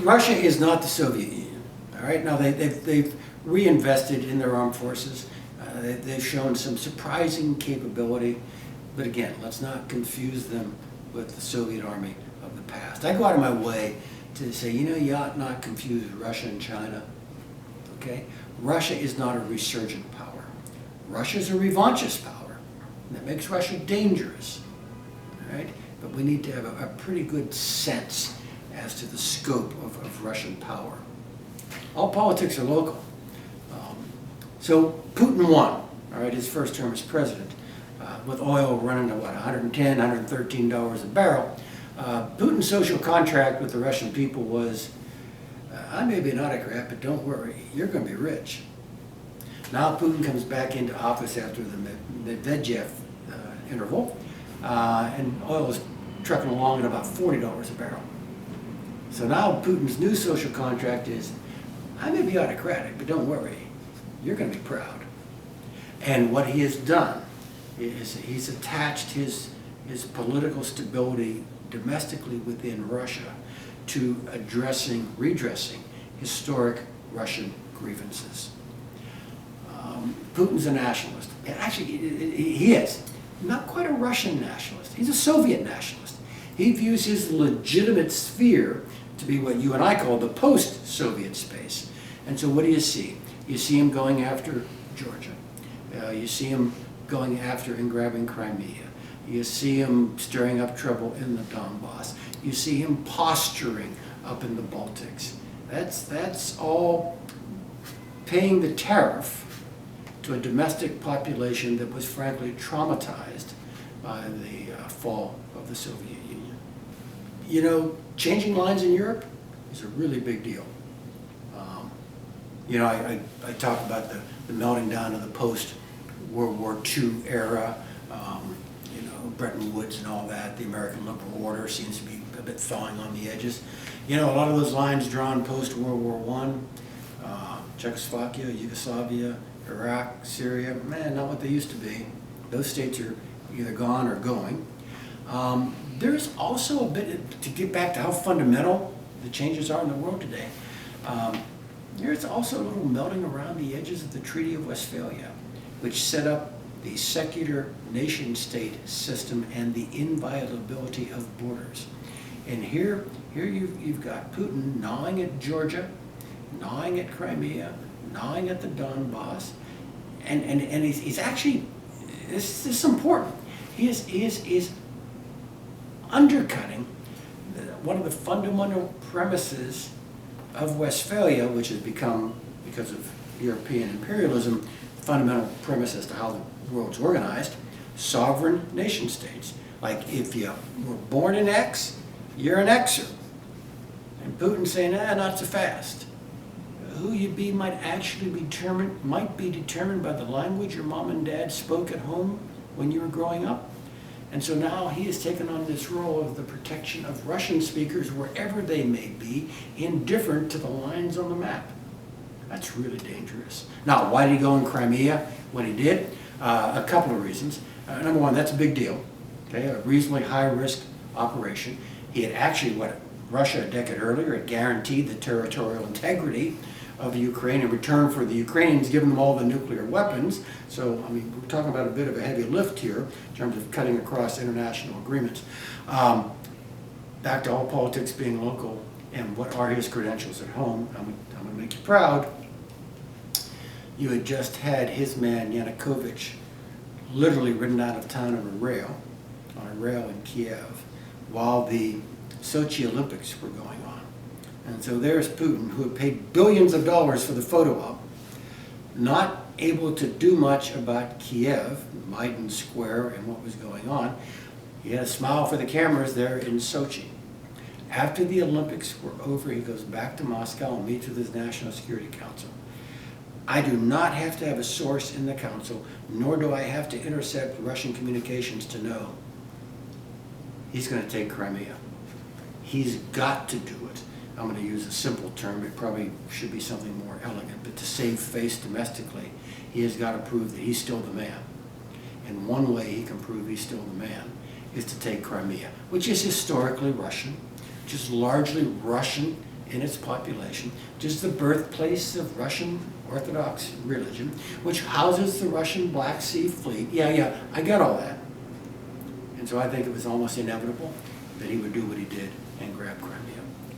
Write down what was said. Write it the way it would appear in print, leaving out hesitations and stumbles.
Russia is not the Soviet Union. All right. Now they've reinvested in their armed forces. They've shown some surprising capability, but again, let's not confuse them with the Soviet army of the past. I go out of my way to say, you ought not confuse Russia and China. Okay, Russia is not a resurgent power. Russia is a revanchist power. And that makes Russia dangerous. All right, but we need to have a pretty good sense as to the scope of Russian power. All politics are local. So Putin won, all right, his first term as president, with oil running to what, $110, $113 a barrel. Putin's social contract with the Russian people was, I may be an autocrat, but don't worry, you're going to be rich. Now Putin comes back into office after the Medvedev interval, and oil is trucking along at about $40 a barrel. So now Putin's new social contract is, I may be autocratic, but don't worry, you're going to be proud. And what he has done is he's attached his political stability domestically within Russia to redressing historic Russian grievances. Putin's a nationalist. And actually, he is. Not quite a Russian nationalist. He's a Soviet nationalist. He views his legitimate sphere to be what you and I call the post-Soviet space. And so what do you see? You see him going after Georgia. You see him going after and grabbing Crimea. You see him stirring up trouble in the Donbass. You see him posturing up in the Baltics. That's all paying the tariff to a domestic population that was frankly traumatized by the fall of the Soviet Union. Changing lines in Europe is a really big deal. I talk about the melting down of the post-World War II era, Bretton Woods and all that. The American liberal order seems to be a bit thawing on the edges. A lot of those lines drawn post-World War I, Czechoslovakia, Yugoslavia, Iraq, Syria, not what they used to be. Those states are either gone or going. There's also a bit, to get back to how fundamental the changes are in the world today, there's also a little melting around the edges of the Treaty of Westphalia, which set up the secular nation-state system and the inviolability of borders. And here you've got Putin gnawing at Georgia, gnawing at Crimea, gnawing at the Donbass, and he's actually, this is important, he is undercutting one of the fundamental premises of Westphalia, which has become, because of European imperialism, fundamental premise as to how the world's organized, sovereign nation states. Like if you were born in X, you're an Xer. And Putin's saying, not so fast. Who you be might be determined by the language your mom and dad spoke at home when you were growing up. And so now he has taken on this role of the protection of Russian speakers wherever they may be, indifferent to the lines on the map. That's really dangerous. Now, why did he go in Crimea when he did? A couple of reasons. Number one, that's a big deal. Okay, a reasonably high-risk operation. He had actually, Russia a decade earlier had guaranteed the territorial integrity of Ukraine in return for the Ukrainians giving them all the nuclear weapons. So, we're talking about a bit of a heavy lift here in terms of cutting across international agreements. Back to all politics being local, and what are his credentials at home? I'm going to make you proud. You had just had his man Yanukovych literally ridden out of town on a rail in Kiev, while the Sochi Olympics were going on. And so there's Putin, who had paid billions of dollars for the photo op, not able to do much about Kiev, Maidan Square, and what was going on. He had a smile for the cameras there in Sochi. After the Olympics were over, he goes back to Moscow and meets with his National Security Council. I do not have to have a source in the council, nor do I have to intercept Russian communications to know he's going to take Crimea. He's got to do it. I'm going to use a simple term. It probably should be something more elegant, but to save face domestically, he has got to prove that he's still the man. And one way he can prove he's still the man is to take Crimea, which is historically Russian, which is largely Russian in its population, which is the birthplace of Russian Orthodox religion, which houses the Russian Black Sea Fleet. Yeah, I got all that. And so I think it was almost inevitable that he would do what he did and grab Crimea.